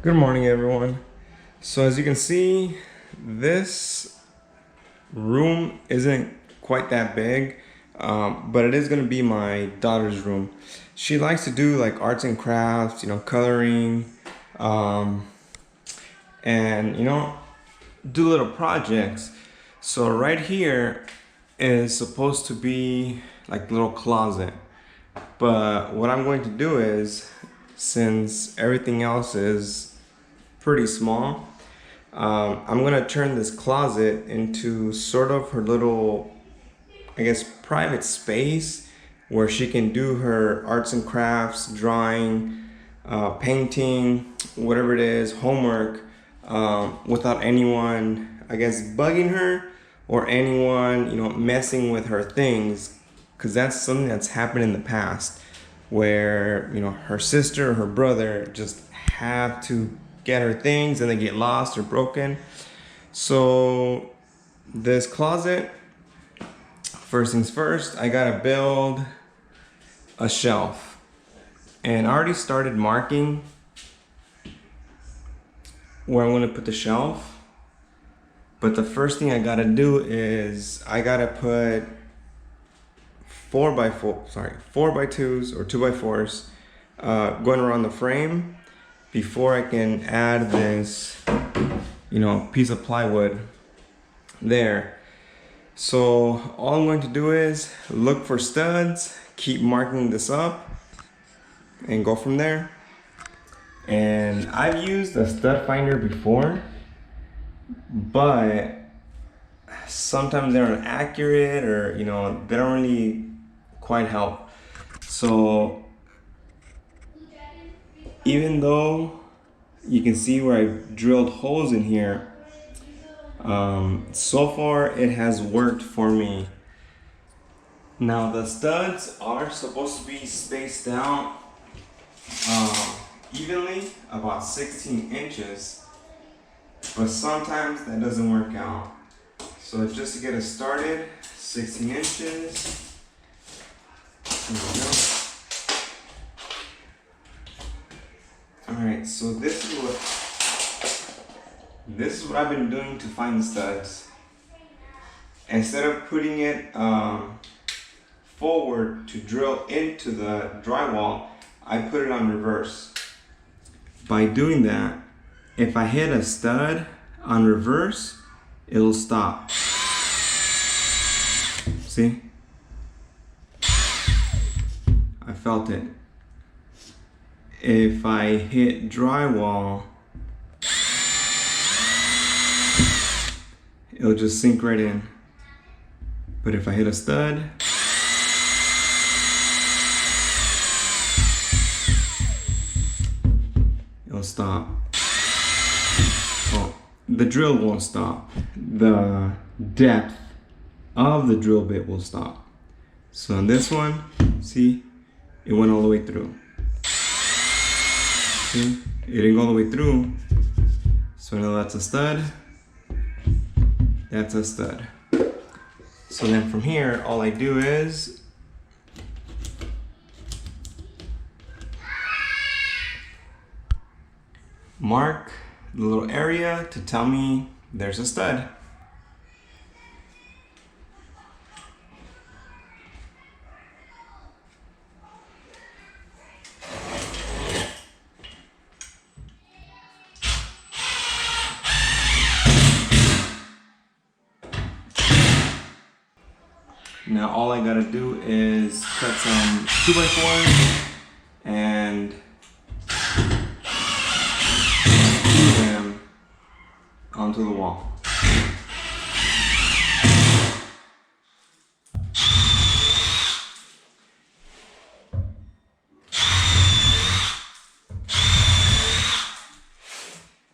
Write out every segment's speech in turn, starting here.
Good morning, everyone. So as you can see, this room isn't quite that big, but it is going to be my daughter's room. She likes to do like arts and crafts, coloring, um, and do little projects. So right here is supposed to be like a little closet. But what I'm going to do is, since everything else is pretty small, I'm gonna turn this closet into sort of her little, I guess, private space where she can do her arts and crafts, drawing, painting, whatever it is, homework, without anyone, I guess, bugging her or anyone, messing with her things, because that's something that's happened in the past where, her sister or her brother just have to get her things and they get lost or broken. So this closet, first things first, I gotta build a shelf. And I already started marking where I'm gonna put the shelf. But the first thing I gotta do is I gotta put 4x2s or 2x4s going around the frame before I can add this, piece of plywood there. So all I'm going to do is look for studs, keep marking this up, and go from there. And I've used a stud finder before, but sometimes they're inaccurate or they don't really quite help. So even though you can see where I've drilled holes in here, so far it has worked for me. Now the studs are supposed to be spaced out evenly, about 16 inches, but sometimes that doesn't work out. So just to get us started, 16 inches. There we go. Alright, so this is what I've been doing to find the studs. Instead of putting it forward to drill into the drywall, I put it on reverse. By doing that, if I hit a stud on reverse, it'll stop. See? I felt it. If I hit drywall, it'll just sink right in. But if I hit a stud, it'll stop. Well, the drill won't stop. The depth of the drill bit will stop. So on this one, see, it went all the way through. See, it didn't go all the way through. So now that's a stud. That's a stud. So then from here, all I do is mark the little area to tell me there's a stud. Now all I gotta do is cut some 2x4s and glue them onto the wall.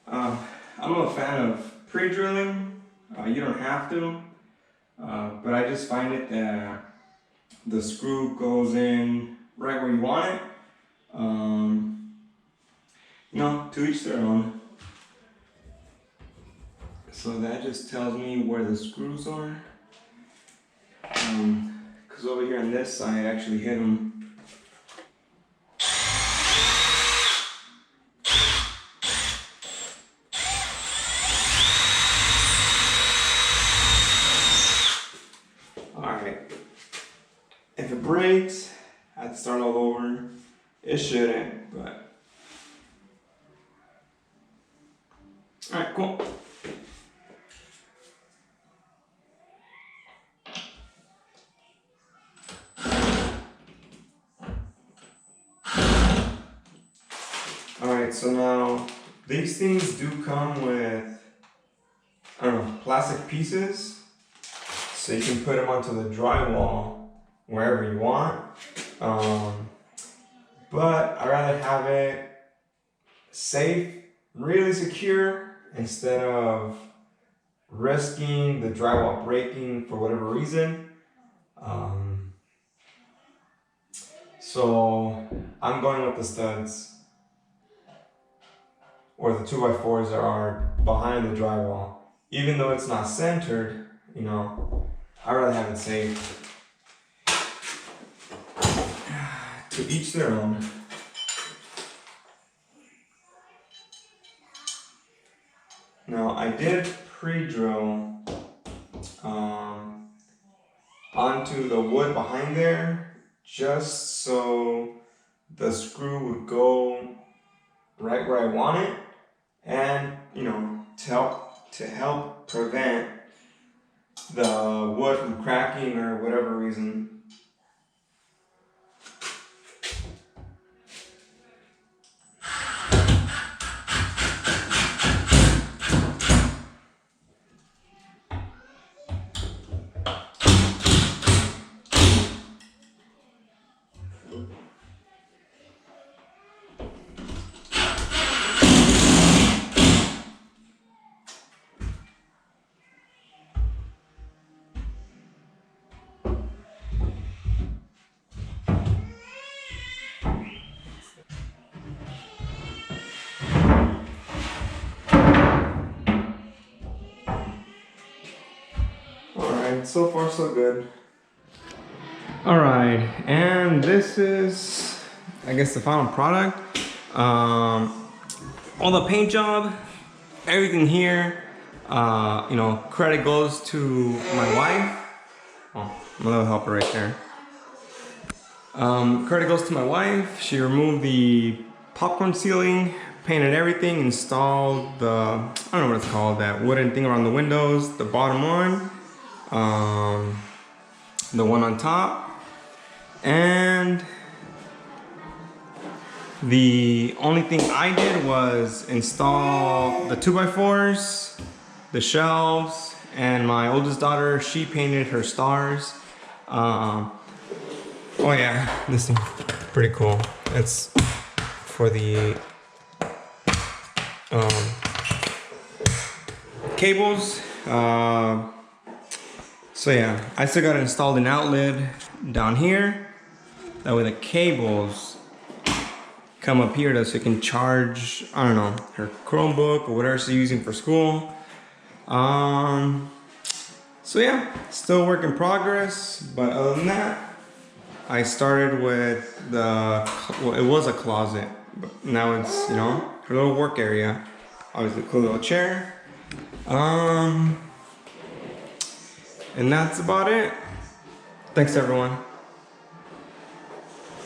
I'm a fan of pre-drilling. You don't have to. But I just find it that the screw goes in right where you want it. To each their own. So that just tells me where the screws are. Because over here on this side, I actually hit them. straight. I had to start all over. It shouldn't, but. Alright, cool. Alright, so now these things do come with, I don't know, plastic pieces. So you can put them onto the drywall wherever you want. But I'd rather have it safe, really secure, instead of risking the drywall breaking for whatever reason. So I'm going with the studs, or the 2x4s that are behind the drywall. Even though it's not centered, you know, I'd rather have it safe. To each their own. Now I did pre-drill onto the wood behind there, just so the screw would go right where I want it, and you know, to help prevent the wood from cracking or whatever reason. Alright, so far so good. Alright, and this is, I guess, the final product. All the paint job, everything here, you know, credit goes to my wife. Oh, my little helper right there. Credit goes to my wife. She removed the popcorn ceiling, painted everything, installed the, I don't know what it's called, that wooden thing around the windows, the bottom one, the one on top, and the only thing I did was install the 2x4s, the shelves, and my oldest daughter, she painted her stars. Oh yeah, this thing, pretty cool. It's for the cables. So yeah, I still got installed an outlet down here. That way the cables come up here so you can charge, I don't know, her Chromebook or whatever she's using for school. So yeah, still work in progress, but other than that, I started with the, well, it was a closet, but now it's, you know, her little work area. Obviously, cool little chair. And that's about it. Thanks everyone.